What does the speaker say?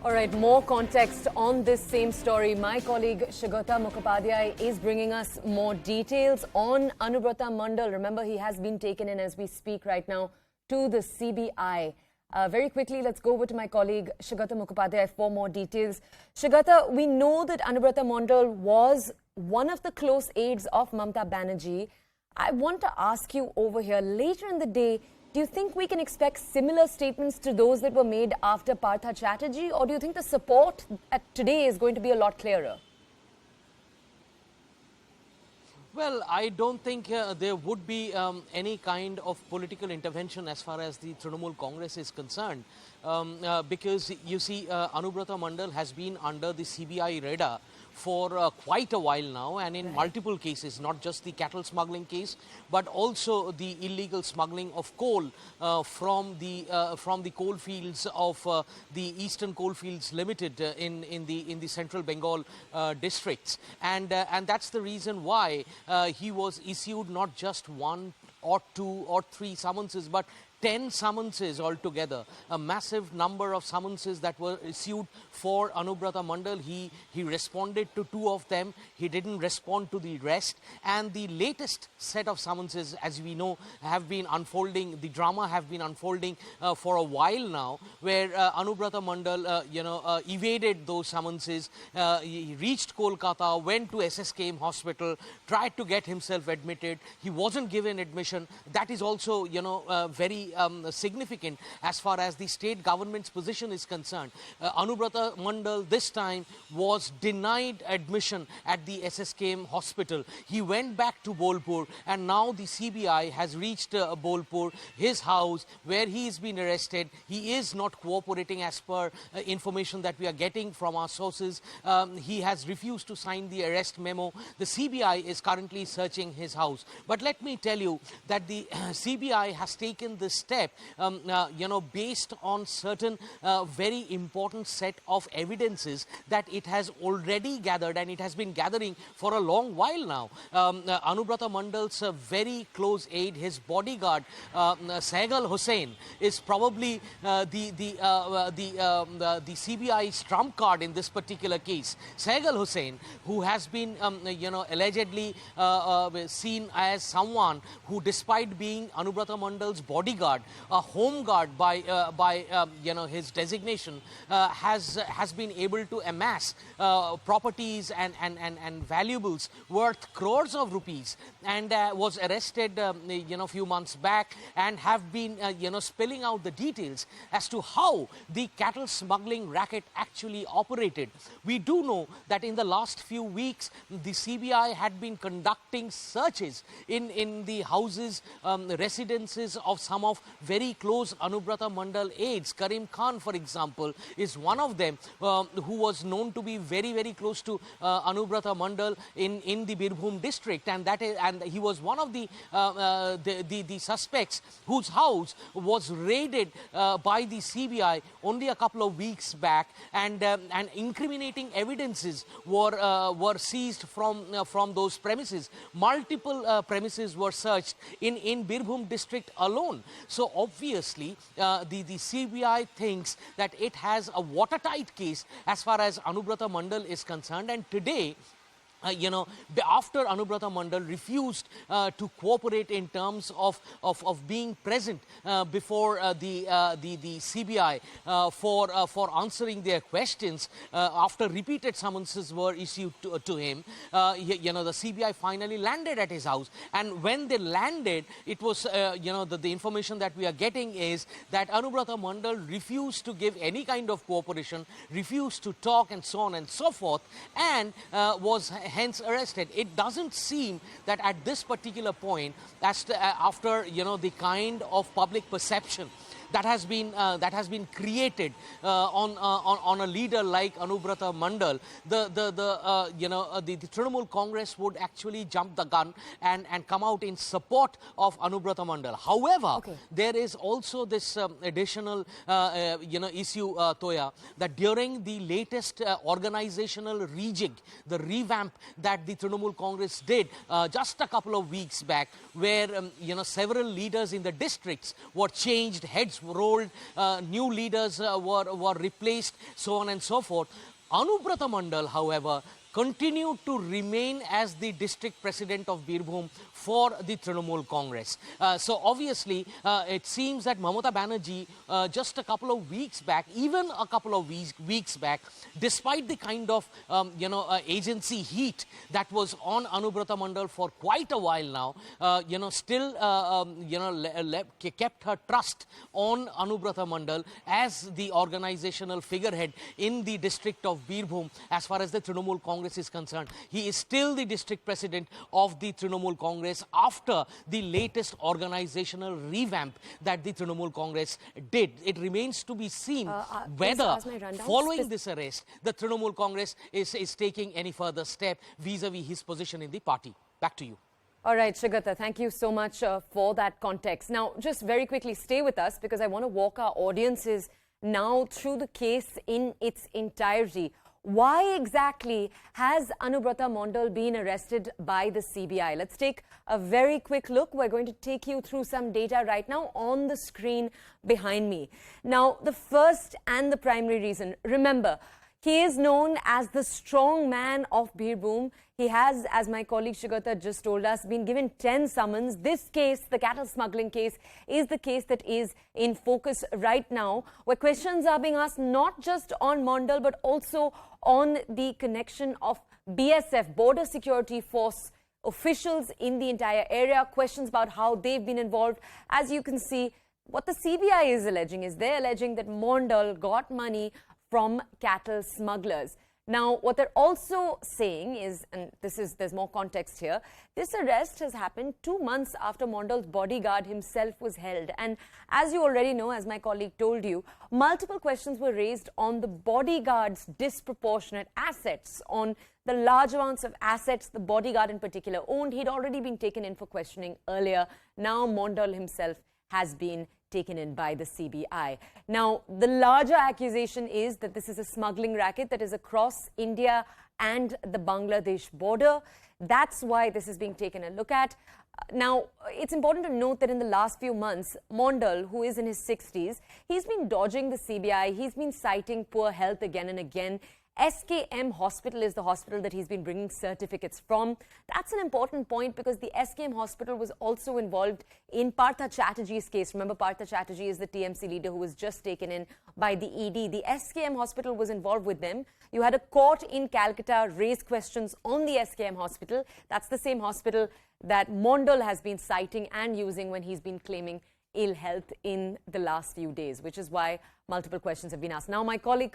All right, more context on this same story. My colleague Shagata Mukhopadhyay is bringing us more details on Anubrata Mondal. Remember, he has been taken in as we speak right now to the CBI. Very quickly, let's go over to my colleague Shagata Mukhopadhyay for more details. Shagata, we know that Anubrata Mondal was one of the close aides of Mamata Banerjee. I want to ask you over here, later in the day, do you think we can expect similar statements to those that were made after Partha Chatterjee, or do you think the support today is going to be a lot clearer? Well, I don't think there would be any kind of political intervention as far as the Trinamool Congress is concerned, because you see, Anubrata Mondal has been under the CBI radar for quite a while now, and in multiple cases, not just the cattle smuggling case, but also the illegal smuggling of coal from the coal fields of the Eastern Coalfields Limited in the Central Bengal districts, and that's the reason why he was issued not just one or two or three summonses, but 10 summonses altogether, a massive number of summonses that were issued for Anubrata Mondal. He responded to 2 of them. He didn't respond to the rest. And the latest set of summonses, as we know, have been unfolding. The drama have been unfolding for a while now, where Anubrata Mondal, evaded those summonses. He reached Kolkata, went to SSKM hospital, tried to get himself admitted. He wasn't given admission. That is also, very significant as far as the state government's position is concerned. Anubrata Mondal this time was denied admission at the SSKM hospital. He went back to Bolpur, and now the CBI has reached Bolpur, his house, where he has been arrested. He is not cooperating as per information that we are getting from our sources. He has refused to sign the arrest memo. The CBI is currently searching his house. But let me tell you that the CBI has taken this step, based on certain very important set of evidences that it has already gathered, and it has been gathering for a long while now. Anubrata Mondal's very close aide, his bodyguard, Saigal Hussain, is probably the CBI's trump card in this particular case. Saigal Hussain, who has been, allegedly seen as someone who, despite being Anubrata Mondal's bodyguard, a home guard by his designation, has been able to amass properties and valuables worth crores of rupees, and was arrested a few months back, and have been spilling out the details as to how the cattle smuggling racket actually operated. We do know that in the last few weeks the CBI had been conducting searches in the houses, residences of some of very close Anubrata Mondal aides. Karim Khan, for example, is one of them, who was known to be very, very close to Anubrata Mondal in the Birbhum district, and he was one of the suspects whose house was raided by the CBI only a couple of weeks back, and incriminating evidences were seized from those premises. Multiple premises were searched in Birbhum district alone. So obviously, the CBI thinks that it has a watertight case as far as Anubrata Mondal is concerned, and today, after Anubrata Mondal refused to cooperate in terms of being present before the CBI for answering their questions, after repeated summonses were issued to him, the CBI finally landed at his house. And when they landed, it was, the information that we are getting is that Anubrata Mondal refused to give any kind of cooperation, refused to talk, and so on and so forth, and was hence arrested. It doesn't seem that at this particular point, after the kind of public perception that has been created on a leader like Anubrata Mondal, the Trinamool Congress would actually jump the gun and come out in support of Anubrata Mondal. However, there is also this additional issue, Toya, that during the latest organizational rejig, the revamp that the Trinamool Congress did just a couple of weeks back, where several leaders in the districts were changed, heads rolled, new leaders were replaced, so on and so forth. Anubrata Mondal, however, continued to remain as the district president of Birbhum for the Trinamool Congress. So obviously, it seems that Mamata Banerjee, just a couple of weeks back, even a couple of weeks back, despite the kind of agency heat that was on Anubrata Mondal for quite a while now, still kept her trust on Anubrata Mondal as the organizational figurehead in the district of Birbhum as far as the Trinamool Congress is concerned. He is still the district president of the Trinamool Congress after the latest organizational revamp that the Trinamool Congress did. It remains to be seen whether, following this arrest, the Trinamool Congress is taking any further step vis-a-vis his position in the party. Back to you. All right, Shagata, thank you so much for that context. Now, just very quickly, stay with us because I want to walk our audiences now through the case in its entirety. Why exactly has Anubrata Mondal been arrested by the CBI? Let's take a very quick look. We're going to take you through some data right now on the screen behind me. Now, the first and the primary reason, remember, he is known as the strong man of Birbhum. He has, as my colleague Shagata just told us, been given 10 summons. This case, the cattle smuggling case, is the case that is in focus right now, where questions are being asked not just on Mondal, but also on the connection of BSF, Border Security Force officials in the entire area, questions about how they've been involved. As you can see, what the CBI is alleging is they're alleging that Mondal got money from cattle smugglers. Now, what they're also saying is, and there's more context here, this arrest has happened 2 months after Mondal's bodyguard himself was held. And as you already know, as my colleague told you, multiple questions were raised on the bodyguard's disproportionate assets, on the large amounts of assets the bodyguard in particular owned. He'd already been taken in for questioning earlier. Now, Mondal himself has been taken in by the CBI. Now, the larger accusation is that this is a smuggling racket that is across India and the Bangladesh border. That's why this is being taken a look at. Now, it's important to note that in the last few months, Mondal, who is in his 60s, he's been dodging the CBI. He's been citing poor health again and again. SKM Hospital is the hospital that he's been bringing certificates from. That's an important point because the SKM Hospital was also involved in Partha Chatterjee's case. Remember, Partha Chatterjee is the TMC leader who was just taken in by the ED. The SKM Hospital was involved with them. You had a court in Calcutta raise questions on the SKM Hospital. That's the same hospital that Mondal has been citing and using when he's been claiming ill health in the last few days, which is why multiple questions have been asked. Now, my colleague